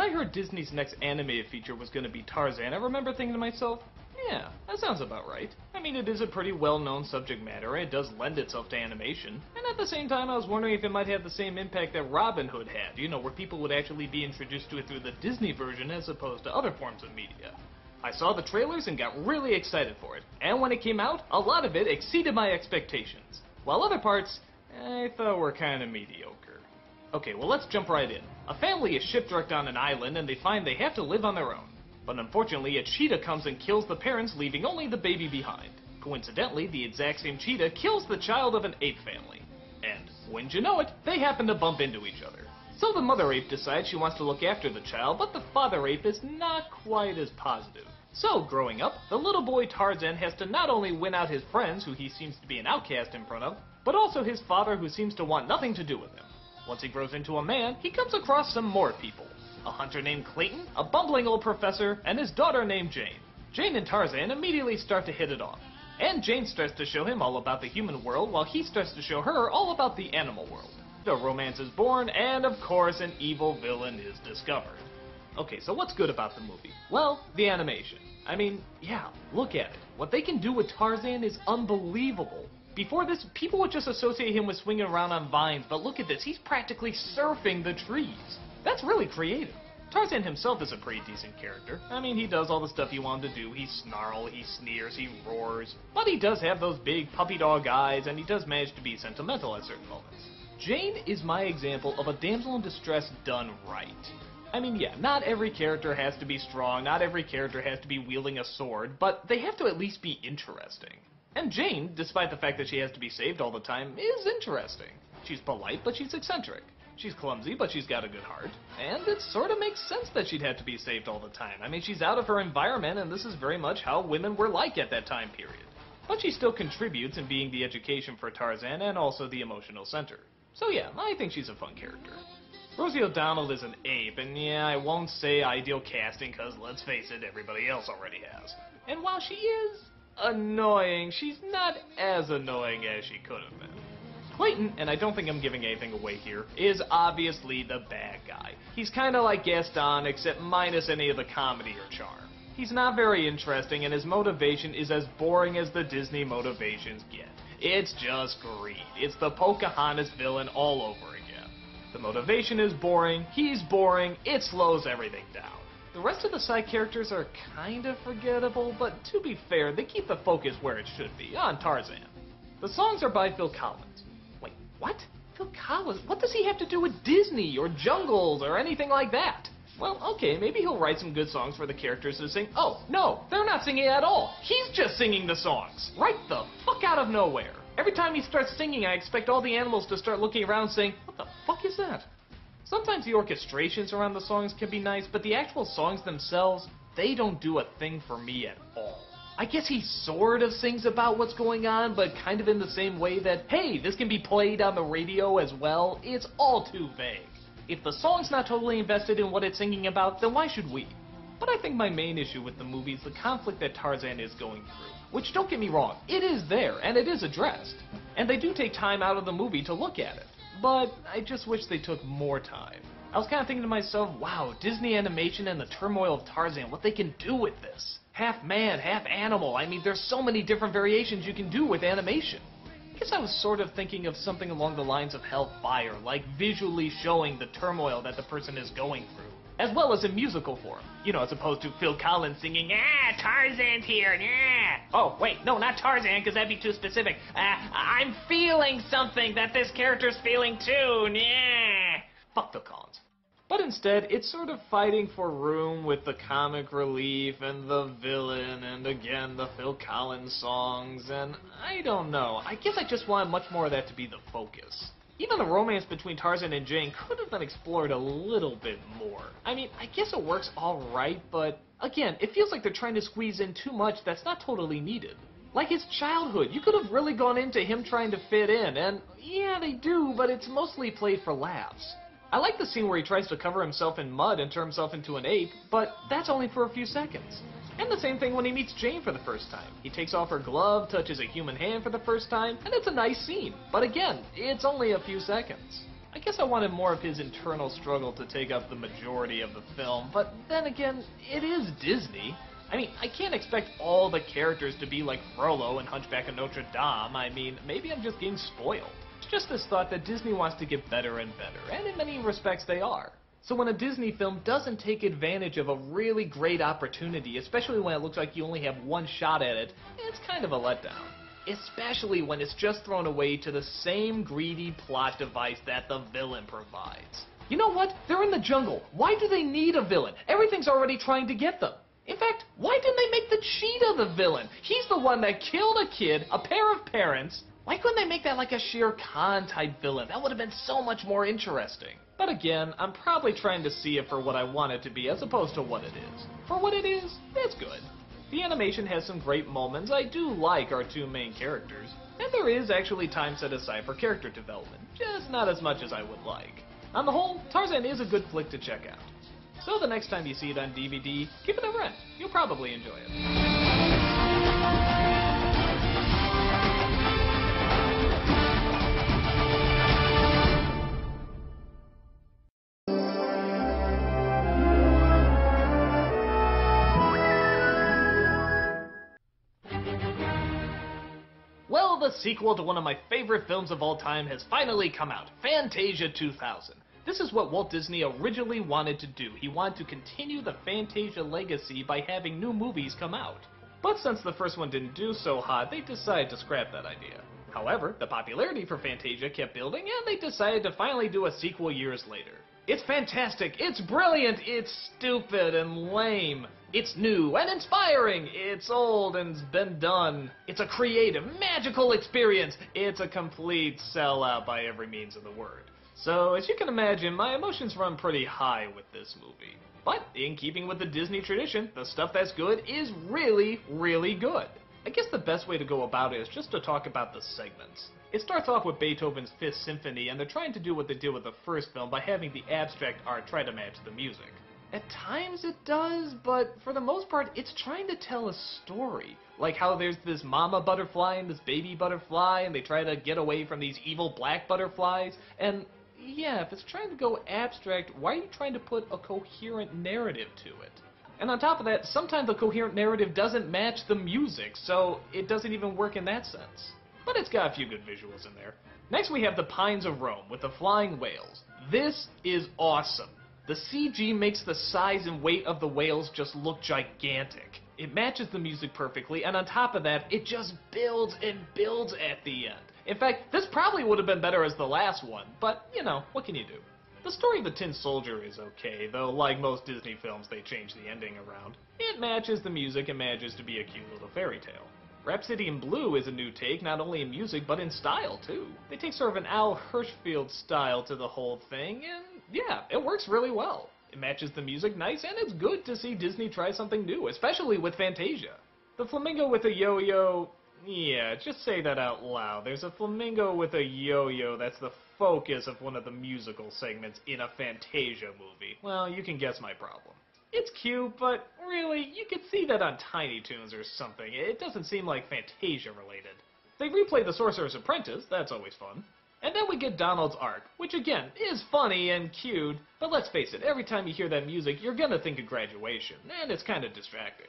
I heard Disney's next animated feature was going to be Tarzan, I remember thinking to myself, yeah, that sounds about right. I mean, it is a pretty well-known subject matter, and it does lend itself to animation. And at the same time, I was wondering if it might have the same impact that Robin Hood had, you know, where people would actually be introduced to it through the Disney version as opposed to other forms of media. I saw the trailers and got really excited for it, and when it came out, a lot of it exceeded my expectations, while other parts, I thought were kinda mediocre. Okay, well let's jump right in. A family is shipwrecked on an island and they find they have to live on their own. But unfortunately, a cheetah comes and kills the parents, leaving only the baby behind. Coincidentally, the exact same cheetah kills the child of an ape family. And, wouldn't you know it, they happen to bump into each other. So the mother ape decides she wants to look after the child, but the father ape is not quite as positive. So, growing up, the little boy Tarzan has to not only win out his friends, who he seems to be an outcast in front of, but also his father, who seems to want nothing to do with him. Once he grows into a man, he comes across some more people. A hunter named Clayton, a bumbling old professor, and his daughter named Jane. Jane and Tarzan immediately start to hit it off. And Jane starts to show him all about the human world, while he starts to show her all about the animal world. The romance is born, and of course an evil villain is discovered. Okay, so what's good about the movie? Well, the animation. I mean, yeah, look at it. What they can do with Tarzan is unbelievable. Before this, people would just associate him with swinging around on vines, but look at this, he's practically surfing the trees. That's really creative. Tarzan himself is a pretty decent character. I mean, he does all the stuff you want him to do. He snarls, he sneers, he roars. But he does have those big puppy dog eyes, and he does manage to be sentimental at certain moments. Jane is my example of a damsel in distress done right. I mean, yeah, not every character has to be strong, not every character has to be wielding a sword, but they have to at least be interesting. And Jane, despite the fact that she has to be saved all the time, is interesting. She's polite, but she's eccentric. She's clumsy, but she's got a good heart. And it sort of makes sense that she'd have to be saved all the time. I mean, she's out of her environment, and this is very much how women were like at that time period. But she still contributes in being the education for Tarzan and also the emotional center. So yeah, I think she's a fun character. Rosie O'Donnell is an ape, and yeah, I won't say ideal casting, cause let's face it, everybody else already has. And while she is annoying, she's not as annoying as she could have been. Clayton, and I don't think I'm giving anything away here, is obviously the bad guy. He's kinda like Gaston, except minus any of the comedy or charm. He's not very interesting, and his motivation is as boring as the Disney motivations get. It's just greed. It's the Pocahontas villain all over again. The motivation is boring, he's boring, it slows everything down. The rest of the side characters are kind of forgettable, but to be fair, they keep the focus where it should be, on Tarzan. The songs are by Phil Collins. Wait, what? Phil Collins? What does he have to do with Disney, or Jungles, or anything like that? Well, okay, maybe he'll write some good songs for the characters to sing. Oh, no, they're not singing at all. He's just singing the songs. Right the fuck out of nowhere. Every time he starts singing, I expect all the animals to start looking around saying, what the fuck is that? Sometimes the orchestrations around the songs can be nice, but the actual songs themselves, they don't do a thing for me at all. I guess he sort of sings about what's going on, but kind of in the same way that, hey, this can be played on the radio as well. It's all too vague. If the song's not totally invested in what it's singing about, then why should we? But I think my main issue with the movie is the conflict that Tarzan is going through. Which, don't get me wrong, it is there, and it is addressed. And they do take time out of the movie to look at it. But I just wish they took more time. I was kind of thinking to myself, wow, Disney animation and the turmoil of Tarzan, what they can do with this. Half man, half animal. I mean, there's so many different variations you can do with animation. I guess I was sort of thinking of something along the lines of Hellfire, like visually showing the turmoil that the person is going through. As well as in musical form. You know, as opposed to Phil Collins singing, Tarzan's here, Oh, wait, no, not Tarzan, because that'd be too specific. I'm feeling something that this character's feeling too, Fuck Phil Collins. But instead, it's sort of fighting for room with the comic relief and the villain and again the Phil Collins songs, and I don't know. I guess I just wanted much more of that to be the focus. Even the romance between Tarzan and Jane could have been explored a little bit more. I mean, I guess it works alright, but again, it feels like they're trying to squeeze in too much that's not totally needed. Like his childhood, you could have really gone into him trying to fit in, and yeah, they do, but it's mostly played for laughs. I like the scene where he tries to cover himself in mud and turn himself into an ape, but that's only for a few seconds. And the same thing when he meets Jane for the first time. He takes off her glove, touches a human hand for the first time, and it's a nice scene. But again, it's only a few seconds. I guess guess I wanted more of his internal struggle to take up the majority of the film, but then again, it is Disney. I mean, I can't expect all the characters to be like Frollo and Hunchback of Notre Dame. I mean, maybe I'm just getting spoiled. It's just this thought that Disney wants to get better and better, and in many respects they are. So when a Disney film doesn't take advantage of a really great opportunity, especially when it looks like you only have one shot at it, it's kind of a letdown. Especially when it's just thrown away to the same greedy plot device that the villain provides. You know what? They're in the jungle. Why do they need a villain? Everything's already trying to get them. In fact, why didn't they make the cheetah the villain? He's the one that killed a kid, a pair of parents. Why couldn't they make that like a Shere Khan type villain? That would have been so much more interesting. But again, I'm probably trying to see it for what I want it to be as opposed to what it is. For what it is, it's good. The animation has some great moments. I do like our two main characters. And there is actually time set aside for character development, just not as much as I would like. On the whole, Tarzan is a good flick to check out. So the next time you see it on DVD, give it a rent. You'll probably enjoy it. Well, the sequel to one of my favorite films of all time has finally come out, Fantasia 2000. This is what Walt Disney originally wanted to do. He wanted to continue the Fantasia legacy by having new movies come out. But since the first one didn't do so hot, they decided to scrap that idea. However, the popularity for Fantasia kept building, and they decided to finally do a sequel years later. It's fantastic, it's brilliant, it's stupid and lame. It's new and inspiring. It's old and's been done. It's a creative, magical experience. It's a complete sellout by every means of the word. So, as you can imagine, my emotions run pretty high with this movie. But, in keeping with the Disney tradition, the stuff that's good is really, really good. I guess the best way to go about it is just to talk about the segments. It starts off with Beethoven's Fifth Symphony, and they're trying to do what they did with the first film by having the abstract art try to match the music. At times it does, but for the most part, it's trying to tell a story. Like how there's this mama butterfly and this baby butterfly, and they try to get away from these evil black butterflies. And yeah, if it's trying to go abstract, why are you trying to put a coherent narrative to it? And on top of that, sometimes the coherent narrative doesn't match the music, so it doesn't even work in that sense. But it's got a few good visuals in there. Next we have The Pines of Rome with the flying whales. This is awesome. The CG makes the size and weight of the whales just look gigantic. It matches the music perfectly, and on top of that, it just builds and builds at the end. In fact, this probably would have been better as the last one, but, you know, what can you do? The story of the Tin Soldier is okay, though like most Disney films, they change the ending around. It matches the music and manages to be a cute little fairy tale. Rhapsody in Blue is a new take, not only in music, but in style, too. They take sort of an Al Hirschfeld style to the whole thing, and yeah, it works really well. It matches the music nice, and it's good to see Disney try something new, especially with Fantasia. The flamingo with a yo-yo, yeah, just say that out loud. There's a flamingo with a yo-yo that's the focus of one of the musical segments in a Fantasia movie. Well, you can guess my problem. It's cute, but really, you could see that on Tiny Toons or something. It doesn't seem like Fantasia related. They replay The Sorcerer's Apprentice, that's always fun. And then we get Donald's Ark, which again, is funny and cute, but let's face it, every time you hear that music, you're gonna think of graduation, and it's kinda distracting.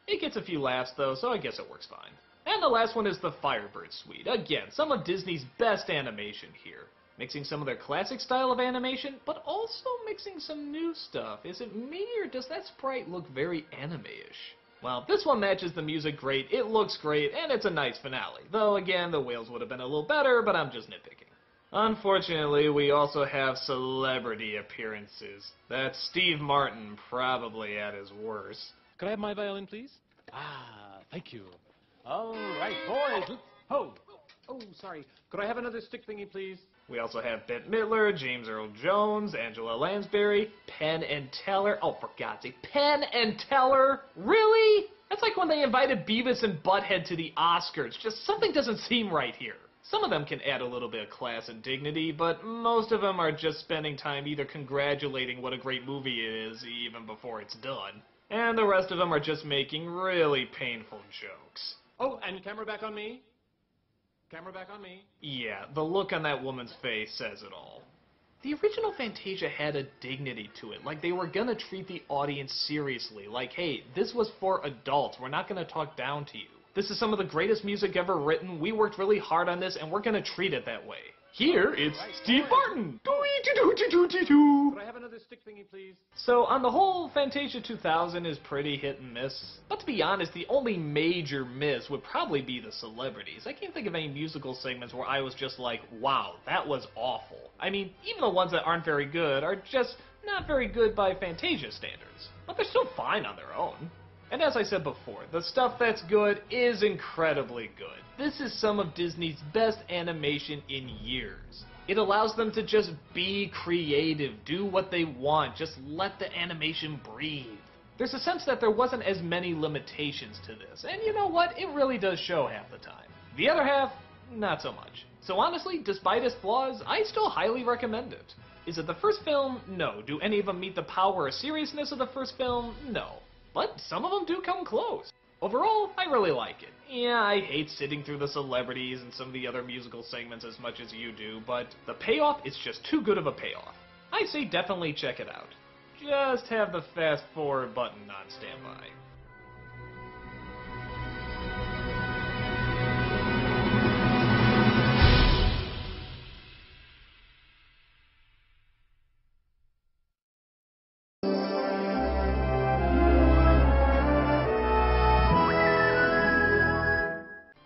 It gets a few laughs though, so I guess it works fine. And the last one is the Firebird Suite. Again, some of Disney's best animation here. Mixing some of their classic style of animation, but also mixing some new stuff. Is it me, or does that sprite look very anime-ish? Well, this one matches the music great, it looks great, and it's a nice finale. Though, again, the whales would have been a little better, but I'm just nitpicking. Unfortunately, we also have celebrity appearances. That's Steve Martin, probably at his worst. Could I have my violin, please? Ah, thank you. All right, boys. Oh, sorry. Could I have another stick thingy, please? We also have Bette Midler, James Earl Jones, Angela Lansbury, Penn and Teller. Oh, for God's sake, Penn and Teller? Really? That's like when they invited Beavis and Butthead to the Oscars. Just something doesn't seem right here. Some of them can add a little bit of class and dignity, but most of them are just spending time either congratulating what a great movie it is, even before it's done, and the rest of them are just making really painful jokes. Oh, and camera back on me. Camera back on me. Yeah, the look on that woman's face says it all. The original Fantasia had a dignity to it, like they were gonna treat the audience seriously, like, hey, this was for adults, we're not gonna talk down to you. This is some of the greatest music ever written, we worked really hard on this, and we're gonna treat it that way. Here, it's Steve Martin! Could I have another stick thingy, please? So, on the whole, Fantasia 2000 is pretty hit and miss. But to be honest, the only major miss would probably be the celebrities. I can't think of any musical segments where I was just like, wow, that was awful. I mean, even the ones that aren't very good are just not very good by Fantasia standards. But they're still fine on their own. And as I said before, the stuff that's good is incredibly good. This is some of Disney's best animation in years. It allows them to just be creative, do what they want, just let the animation breathe. There's a sense that there wasn't as many limitations to this, and you know what? It really does show half the time. The other half, not so much. So honestly, despite its flaws, I still highly recommend it. Is it the first film? No. Do any of them meet the power or seriousness of the first film? No. But some of them do come close. Overall, I really like it. Yeah, I hate sitting through the celebrities and some of the other musical segments as much as you do, but the payoff is just too good of a payoff. I say definitely check it out. Just have the fast forward button on standby.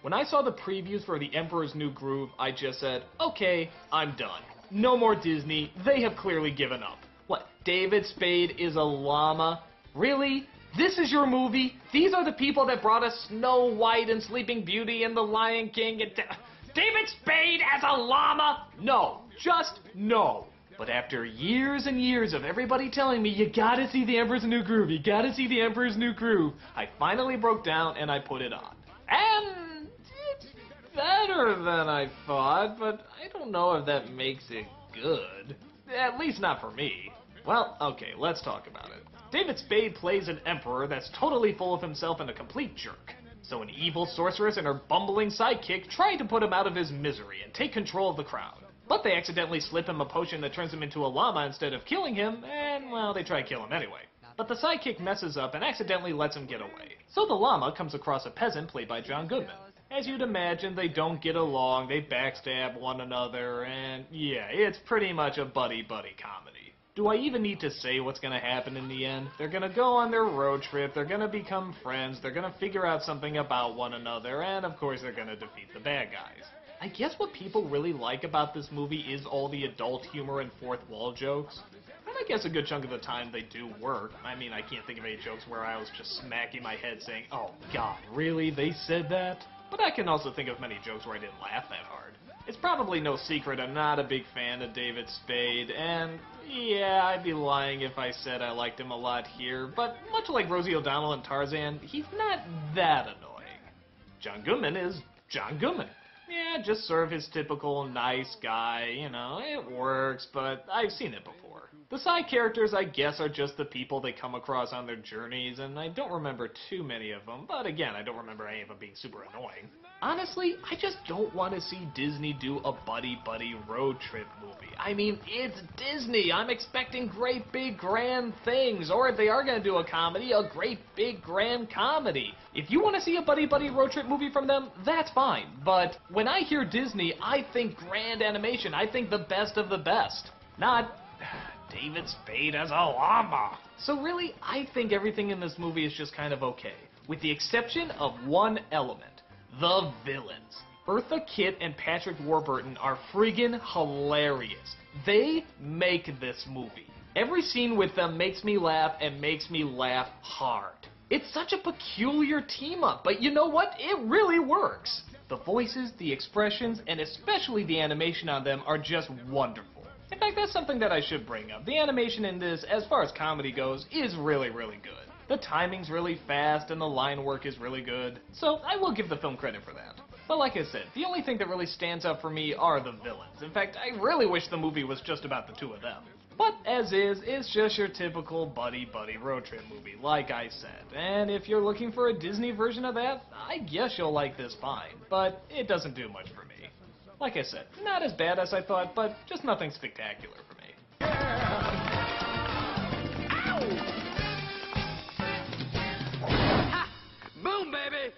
When I saw the previews for The Emperor's New Groove, I just said, okay, I'm done. No more Disney, they have clearly given up. What, David Spade is a llama? Really? This is your movie? These are the people that brought us Snow White and Sleeping Beauty and The Lion King and... David Spade as a llama? No, just no. But after years and years of everybody telling me, you gotta see The Emperor's New Groove, you gotta see The Emperor's New Groove, I finally broke down and I put it on. And... better than I thought, but I don't know if that makes it good. At least not for me. Well, okay, let's talk about it. David Spade plays an emperor that's totally full of himself and a complete jerk. So an evil sorceress and her bumbling sidekick try to put him out of his misery and take control of the crowd. But they accidentally slip him a potion that turns him into a llama instead of killing him, and, well, they try to kill him anyway. But the sidekick messes up and accidentally lets him get away. So the llama comes across a peasant played by John Goodman. As you'd imagine, they don't get along, they backstab one another, and yeah, it's pretty much a buddy-buddy comedy. Do I even need to say what's gonna happen in the end? They're gonna go on their road trip, they're gonna become friends, they're gonna figure out something about one another, and of course they're gonna defeat the bad guys. I guess what people really like about this movie is all the adult humor and fourth wall jokes. And I guess a good chunk of the time they do work. I mean, I can't think of any jokes where I was just smacking my head saying, oh god, really? They said that? But I can also think of many jokes where I didn't laugh that hard. It's probably no secret I'm not a big fan of David Spade, and yeah, I'd be lying if I said I liked him a lot here, but much like Rosie O'Donnell and Tarzan, he's not that annoying. John Goodman is John Goodman. Yeah, just sort of his typical nice guy, you know, it works, but I've seen it before. The side characters, I guess, are just the people they come across on their journeys, and I don't remember too many of them, but again, I don't remember any of them being super annoying. Honestly, I just don't want to see Disney do a buddy-buddy road trip movie. I mean, it's Disney! I'm expecting great big grand things, or if they are going to do a comedy, a great big grand comedy. If you want to see a buddy-buddy road trip movie from them, that's fine, but when I hear Disney, I think grand animation, I think the best of the best. Not... David Spade as a llama. So really, I think everything in this movie is just kind of okay, with the exception of one element, the villains. Eartha Kitt and Patrick Warburton are friggin' hilarious. They make this movie. Every scene with them makes me laugh and makes me laugh hard. It's such a peculiar team-up, but you know what? It really works. The voices, the expressions, and especially the animation on them are just wonderful. In fact, that's something that I should bring up. The animation in this, as far as comedy goes, is really, really good. The timing's really fast and the line work is really good, so I will give the film credit for that. But like I said, the only thing that really stands out for me are the villains. In fact, I really wish the movie was just about the two of them. But as is, it's just your typical buddy-buddy road trip movie, like I said. And if you're looking for a Disney version of that, I guess you'll like this fine. But it doesn't do much for me. Like I said, not as bad as I thought, but just nothing spectacular for me. Ha! Boom, baby!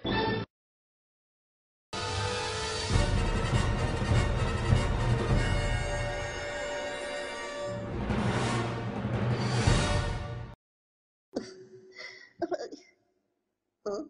Huh?